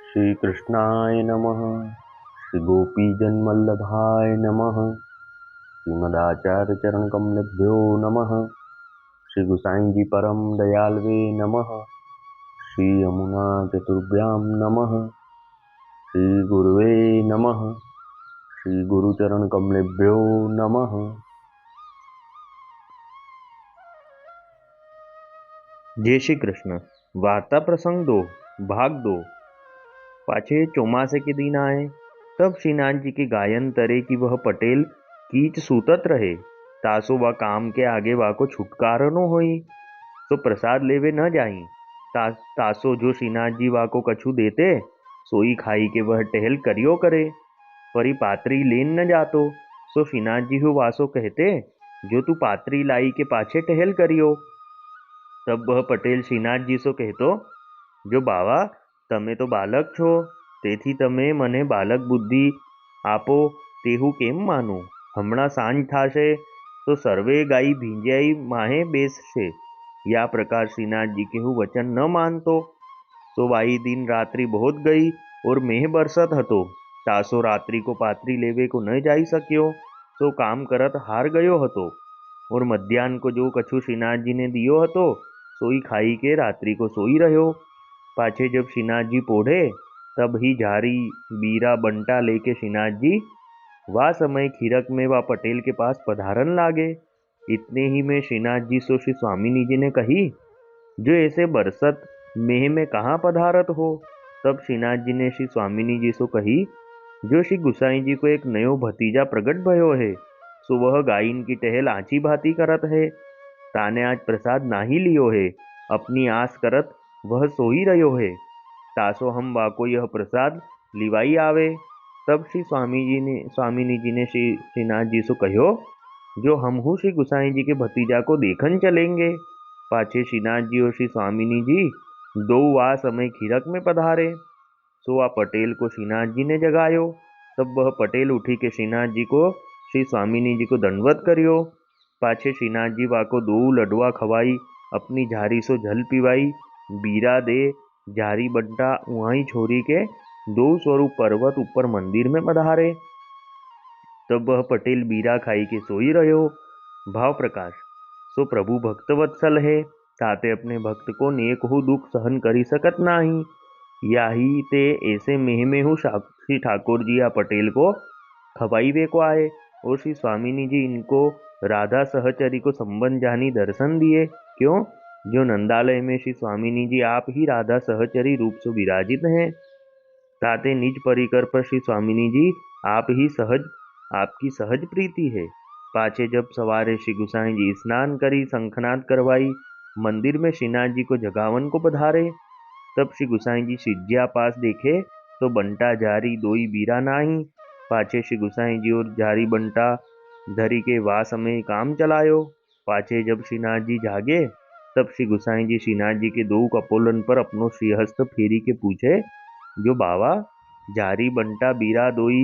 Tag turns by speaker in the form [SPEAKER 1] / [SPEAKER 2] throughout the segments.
[SPEAKER 1] श्री कृष्णाय नमः। श्री गोपीजनवल्लभाय नमः। श्रीमदाचार्य चरण कमलेभ्यो नमः। श्री गुसाई जी परम दयालवे नमः। श्री यमुना चतुर्भ्यां नमः। श्री गुरुवे नमः। श्री गुरुचरण कमलेभ्यो नमः।
[SPEAKER 2] जय श्री कृष्ण। वार्ता प्रसंग 2 भाग 2। पाछे चौमासे के दिन आए, तब श्रीनाथ जी के गायन तरे कि वह पटेल कीच सूतत रहे, तासो वा काम के आगे वा को छुटकारो न होई, तो प्रसाद लेवे न जाई। तासो जो श्रीनाथ जी वा को कछु देते, सोई खाई के वह टहल करियो करे, परी पात्री लेन न जातो। सो श्रीनाथ जी हो वासो कहते, जो तू पात्री लाई के पाछे टहल करियो। तब वह पटेल श्रीनाथ जी सो कहतो, जो बावा તમે તો બાલક છો, તેથી તમે મને બાલક બુદ્ધિ આપો તેવું કેમ માનું? હમણાં સાંજ થાશે તો સર્વે ગાઈ ભીંજાઈ માહે બેસશે। या प्रकार श्रीनाथ जी के हूँ वचन न मानतो। तो वाई दिन रात्रि बहुत गई और मेह बरसत हतो, तासो रात्रि को पात्री लेवे को न जाई सक्यो, तो काम करत हार गयो हतो। और मध्याह्न को जो कछु श्रीनाथ जी ने दियो हतो, सोई खाई के रात्रि को सोई रह्यो। पाछे जब श्रीनाथ जी पोढ़े, तब ही झारी बीरा बंटा लेके श्रीनाथ जी वा समय खीरक में वा पटेल के पास पधारन लागे। इतने ही में श्रीनाथ जी सो श्री स्वामिनी जी ने कही, जो ऐसे बरसत मेह में कहाँ पधारत हो? तब श्रीनाथ जी ने श्री स्वामिनी जी सो कही, जो श्री गुसाई जी को एक नयो भतीजा प्रगट भयो है, सो वह गायन की टहल आँची भाती करत है। ताने आज प्रसाद नाही लियो है, अपनी आस करत वह सोई रह्यो है, तासो हम वाको यह प्रसाद लिवाई आवे। तब श्री स्वामिनी जी ने श्रीनाथ जी से कहो, जो हमहू श्री गुसाई जी के भतीजा को देखन चलेंगे। पाछे श्रीनाथ जी और श्री स्वामिनी जी दो वा समय खीरक में पधारे। सो आ पटेल को श्रीनाथ जी ने जगायो। तब वह पटेल उठी के श्रीनाथ जी को श्री स्वामिनी जी को दंडवत करियो। पाछे श्रीनाथ जी वाको दो लडवा खवाई, अपनी झारी सो झल पिवाई, बीरा दे झारी बंटा वहीं छोरी के दो स्वरूप पर्वत ऊपर मंदिर में पधारे। तब वह पटेल बीरा खाई के सोई रह्यो। भाव प्रकाश। सो प्रभु भक्त वत्सल है, ताते अपने भक्त को नेक हो दुख सहन करी सकत नाही। याही ते ऐसे मेह में हूँ श्री ठाकुर जी या पटेल को खवाई वे को आए, और श्री स्वामिनी जी इनको राधा सहचरी को संबंध जानी दर्शन दिए। क्यों? जो नंदालय में श्री स्वामिनी जी आप ही राधा सहचरी रूप से विराजित हैं, ताते निज परिकर पर श्री स्वामिनी जी आप ही सहज आपकी सहज प्रीति है। पाछे जब सवारे श्री गुसाई जी स्नान करी शंखनाद करवाई, मंदिर में श्रीनाथ जी को जगावन को पधारे। तब श्री गुसाई जी सिज्जिया पास देखे, तो बंटा जारी दोई बीरा नाही। पाछे श्री गुसाई जी और जारी बंटा धरी के वा समय काम चलायो। पाछे जब श्रीनाथ जी जागे, तब श्री गुसाई जी श्रीनाथ जी के दो कपोलन पर अपनो श्रीहस्त फेरी के पूछे, जो बावा जारी बंटा बीरा दोई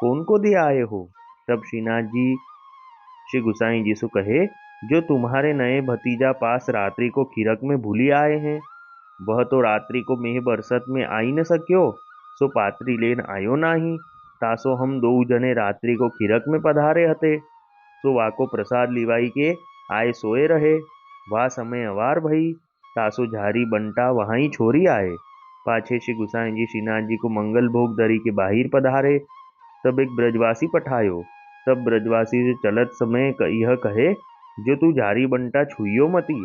[SPEAKER 2] कौन को दे आए हो? तब श्रीनाथ जी श्री गुसाई जी से कहे, जो तुम्हारे नए भतीजा पास रात्रि को खीरक में भूली आए हैं, वह तो रात्रि को मेह बरसत में आई न सक्यो, सो पात्री लेन आयो नाही। तासो हम दो जने रात्रि को खीरक में पधारे हते, सो वाको प्रसाद लिवाई के आए सोए रहे। वा समय अवार भई, तासो झारी बंटा वहीं छोरी आए। पाछे श्री गुसाई जी श्रीनाथ जी को मंगल भोग धरी के बाहिर पधारे। तब एक ब्रजवासी पठायो। तब ब्रजवासी से चलत समय यह कहे, जो तू झारी बंटा छुइयो मती,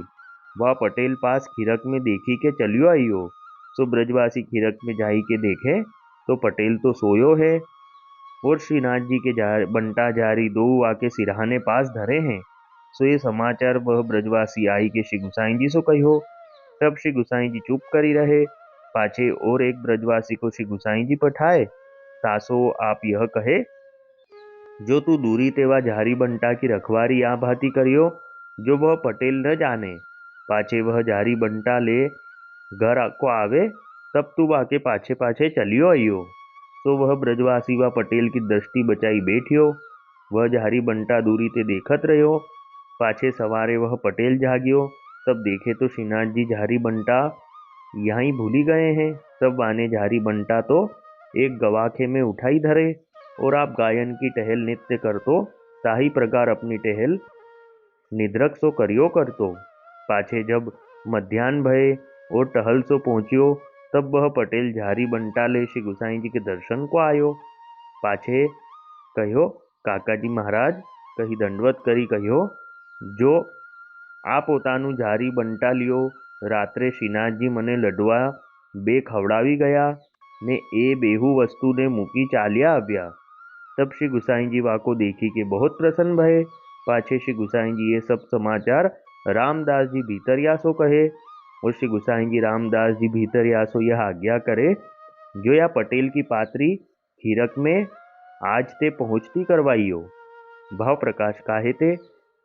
[SPEAKER 2] वह पटेल पास खीरक में देखी के चलियो आइयो। सो ब्रजवासी खीरक में जाई के देखे, तो पटेल तो सोयो है, और श्रीनाथ जी के बंटा जारी दो आके सिरहाने पास धरे हैं। सो ये समाचार वह ब्रजवासी आई के श्री गुसाई जी सो कहो। तब श्री गुसाई जी चुप करी रहे। पाछे और एक ब्रजवासी को श्री गुसाई जी पठाए, तासो आप यह कहे, जो तू दूरी तेवा झारी बंटा की रखवारी आ भाती करियो, जो वह पटेल न जाने। पाछे वह झारी बंटा ले घर को आवे, तब तू वाके पाछे पाछे चलियो आइयो। तो वह ब्रजवासी व पटेल की दृष्टि बचाई बैठियो। वह झारी बंटा दूरी ते देखत रह्यो। पाछे सवारे वह पटेल जागियो, तब देखे तो श्रीनाथ जी झारी बंटा यहीं भूली गए हैं। तब वाने झारी बंटा तो एक गवाखे में उठाई धरे, और आप गायन की टहल नित्य करतो, ताही प्रकार अपनी टहल निद्रक सो करियो करतो। पाछे जब मध्यान्ह भये और टहल सो पहुंचियो, तब वह पटेल झारी बंटा ले श्री गुसाई जी के दर्शन को आयो। पाछे कहो, काका जी महाराज, कही दंडवत करी कहो, जो આ પોતાનું જારી બંટા લ્યો, રાત્રે શ્રીનાથજી મને લડવા બે ખવડાવી ગયા ને એ બેહુ વસ્તુને મૂકી ચાલ્યા આવ્યા। तब श्री गुसाई जी वाको देखी के बहुत प्रसन्न भये। पाछे श्री गुसाई जी ये सब समाचार रामदास जी भीतरिया सो कहे, और श्री गुसाई जी रामदास जी भीतरिया सो यह आज्ञा करे, जो या पटेल की पात्री खीरक में आज ते पहुँचती करवाइयो। भाव प्रकाश काहे ते,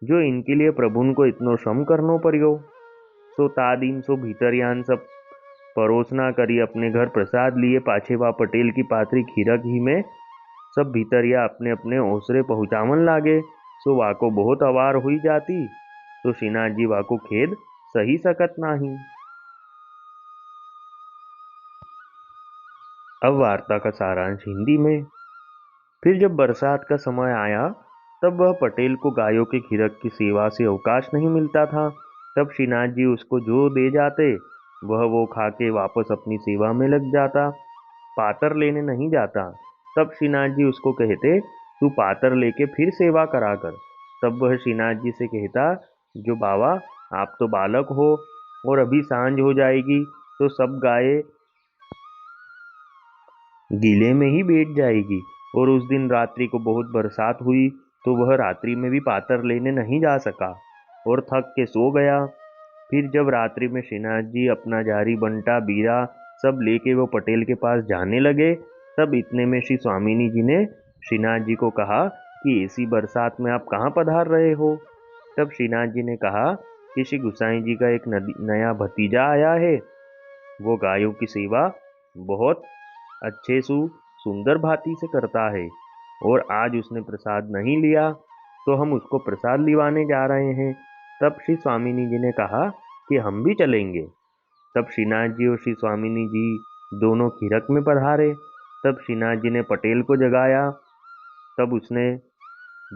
[SPEAKER 2] जो इनके लिए प्रभुन को इतनो श्रम करनो पर्यो। सो तादीन सो भीतरियान सब परोसना करी अपने घर प्रसाद लिए। पाछे वा पटेल की पात्री खीरक ही में सब भीतरिया अपने अपने ओसरे पहुँचावन लागे। सो वाको बहुत अवार हुई जाती, तो श्रीनाथ जी वाको खेद सही सकत नाही। अब वार्ता का सारांश हिंदी में। फिर जब बरसात का समय आया, तब वह पटेल को गायों के खीरक की सेवा से अवकाश नहीं मिलता था। तब श्रीनाथ जी उसको जो दे जाते, वह वो खा के वापस अपनी सेवा में लग जाता, पातर लेने नहीं जाता। तब श्रीनाथ जी उसको कहते, तू पातर लेके फिर सेवा करा कर। तब वह श्रीनाथ जी से कहता, जो बाबा, आप तो बालक हो और अभी सांझ हो जाएगी, तो सब गायें गीले में ही बैठ जाएगी, और उस दिन रात्रि को बहुत बरसात हुई, तो वह रात्रि में भी पातर लेने नहीं जा सका और थक के सो गया। फिर जब रात्रि में श्रीनाथ जी अपना जारी बंटा बीरा सब लेके वो पटेल के पास जाने लगे, तब इतने में श्री स्वामिनी जी ने श्रीनाथ जी को कहा कि ऐसी बरसात में आप कहाँ पधार रहे हो। तब श्रीनाथ जी ने कहा कि श्री गुसाई जी का एक नया भतीजा आया है, वो गायों की सेवा बहुत अच्छे सुंदर भांति से करता है, और आज उसने प्रसाद नहीं लिया, तो हम उसको प्रसाद लिवाने जा रहे हैं। तब श्री स्वामिनी जी ने कहा कि हम भी चलेंगे। तब श्रीनाथ जी और श्री स्वामिनी जी दोनों खीरक में पधारे। तब श्रीनाथ जी ने पटेल को जगाया। तब उसने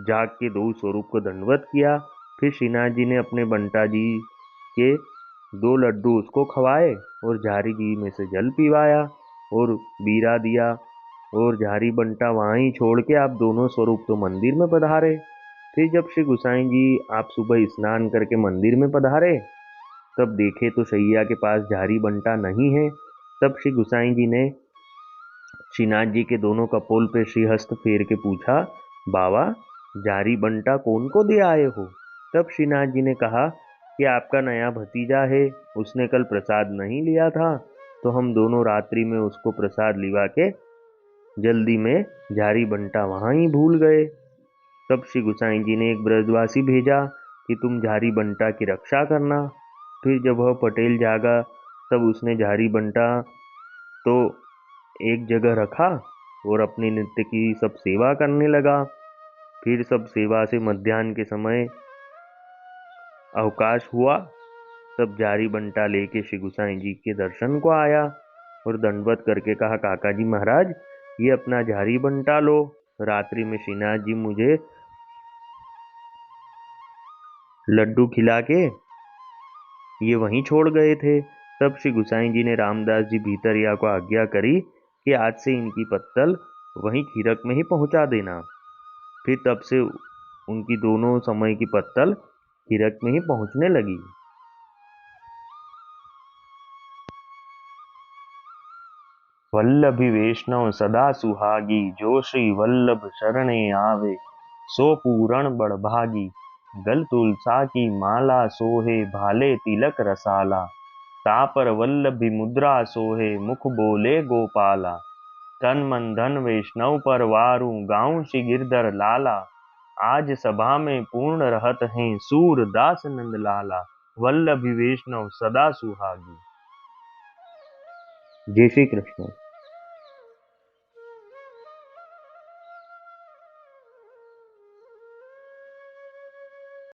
[SPEAKER 2] जाग के दो स्वरूप को दंडवत किया। फिर श्रीनाथ जी ने अपने बंटा जी के 2 लड्डू उसको खवाए, और झारी जी में से जल पीवाया और बीरा दिया, और झारी बंटा वहाँ ही छोड़ के आप दोनों स्वरूप तो मंदिर में पधारे। फिर जब श्री गुसाई जी आप सुबह स्नान करके मंदिर में पधारे, तब देखे तो शैया के पास झारी बंटा नहीं है। तब श्री गुसाई जी ने श्रीनाथ जी के दोनों कपोल पे श्रीहस्त फेर के पूछा, बाबा, झारी बंटा कौन को दे आए हो। तब श्रीनाथ जी ने कहा कि आपका नया भतीजा है, उसने कल प्रसाद नहीं लिया था, तो हम दोनों रात्रि में उसको प्रसाद लिवा के जल्दी में झारी बंटा वहाँ ही भूल गए। तब श्री गुसाई जी ने एक ब्रजवासी भेजा कि तुम झारी बंटा की रक्षा करना। फिर जब वह पटेल जागा, तब उसने झारी बंटा तो एक जगह रखा और अपने नित्य की सब सेवा करने लगा। फिर सब सेवा से मध्याह्न के समय अवकाश हुआ, तब झारी बंटा लेके श्री गुसाई जी के दर्शन को आया और दंडवत करके कहा, काका जी महाराज, ये अपना झारी बंटा लो, रात्रि में श्रीनाथ जी मुझे लड्डू खिला के ये वहीं छोड़ गए थे। तब श्री गुसाई जी ने रामदास जी भीतरिया को आज्ञा करी कि आज से इनकी पत्तल वहीं खीरक में ही पहुंचा देना। फिर तब से उनकी दोनों समय की पत्तल खीरक में ही पहुंचने लगी।
[SPEAKER 1] वल्लभी वैष्णव सदा सुहागी, जो श्री वल्लभ शरणे आवे, सो पूरण बड़भागी। गल तुलसा की माला सोहे, भाले तिलक रसाला। तापर वल्लभी मुद्रा सोहे, मुख बोले गोपाला। तन मन धन वैष्णव पर वारू, गाऊं श्री गिरधर लाला। आज सभा में पूर्ण रहत हैं, सूर दास नंद लाला। वल्लभी वैष्णव सदा सुहागी।
[SPEAKER 2] जय श्री कृष्ण।